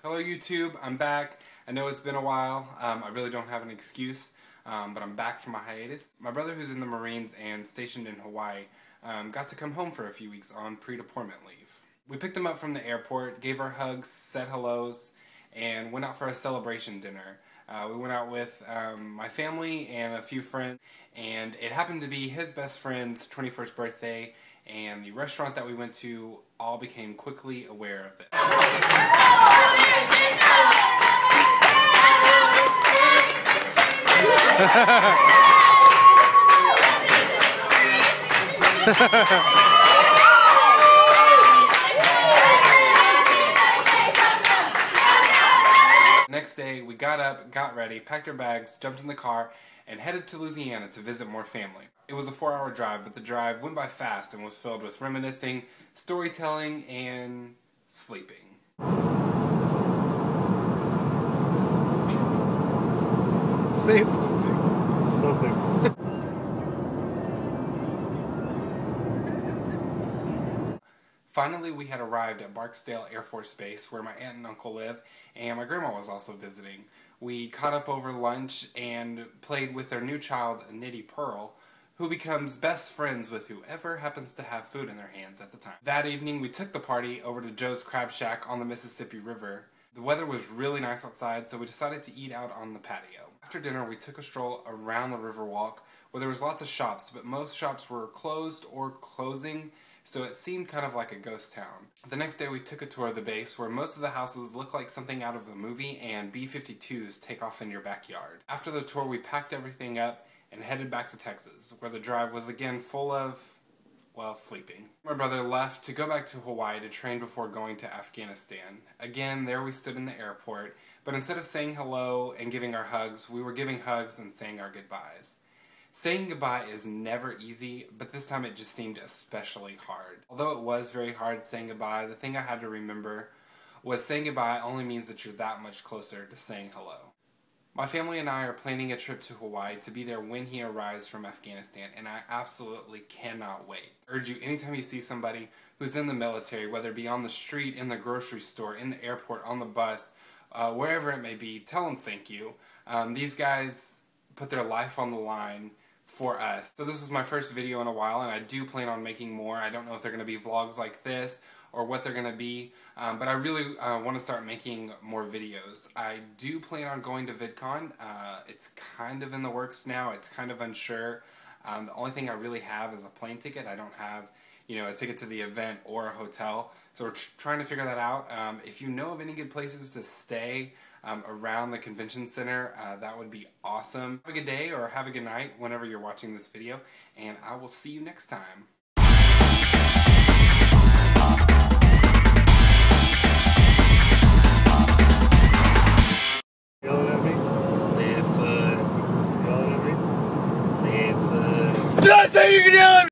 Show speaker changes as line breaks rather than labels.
Hello YouTube, I'm back. I know it's been a while. I really don't have an excuse, but I'm back from my hiatus. My brother, who's in the Marines and stationed in Hawaii, got to come home for a few weeks on pre-deployment leave. We picked him up from the airport, gave our hugs, said hellos, and went out for a celebration dinner. We went out with my family and a few friends, and it happened to be his best friend's 21st birthday, and the restaurant that we went to all became quickly aware of it. Next day, we got up, got ready, packed our bags, jumped in the car, and headed to Louisiana to visit more family. It was a 4-hour drive, but the drive went by fast and was filled with reminiscing, storytelling, and sleeping.
Say something. Something.
Finally, we had arrived at Barksdale Air Force Base, where my aunt and uncle live, and my grandma was also visiting. We caught up over lunch and played with their new child, Nitty Pearl, who becomes best friends with whoever happens to have food in their hands at the time. That evening, we took the party over to Joe's Crab Shack on the Mississippi River. The weather was really nice outside, so we decided to eat out on the patio. After dinner, we took a stroll around the river walk, where there was lots of shops, but most shops were closed or closing, so it seemed kind of like a ghost town. The next day we took a tour of the base, where most of the houses look like something out of the movie and B-52s take off in your backyard. After the tour, we packed everything up and headed back to Texas, where the drive was again full of, well, sleeping. My brother left to go back to Hawaii to train before going to Afghanistan. Again, there we stood in the airport, but instead of saying hello and giving our hugs, we were giving hugs and saying our goodbyes. Saying goodbye is never easy, but this time it just seemed especially hard. Although it was very hard saying goodbye, the thing I had to remember was saying goodbye only means that you're that much closer to saying hello. My family and I are planning a trip to Hawaii to be there when he arrives from Afghanistan, and I absolutely cannot wait. I urge you, anytime you see somebody who's in the military, whether it be on the street, in the grocery store, in the airport, on the bus, wherever it may be, tell them thank you. These guys put their life on the line for us. So this is my first video in a while, and I do plan on making more. I don't know if they're going to be vlogs like this or what they're going to be, but I really want to start making more videos. I do plan on going to vidcon. It's kind of in the works now. It's kind of unsure. The only thing I really have is a plane ticket. I don't have, a ticket to the event or a hotel. So we're trying to figure that out. If you know of any good places to stay around the convention center, that would be awesome. Have a good day or have a good night whenever you're watching this video, and I will see you next time.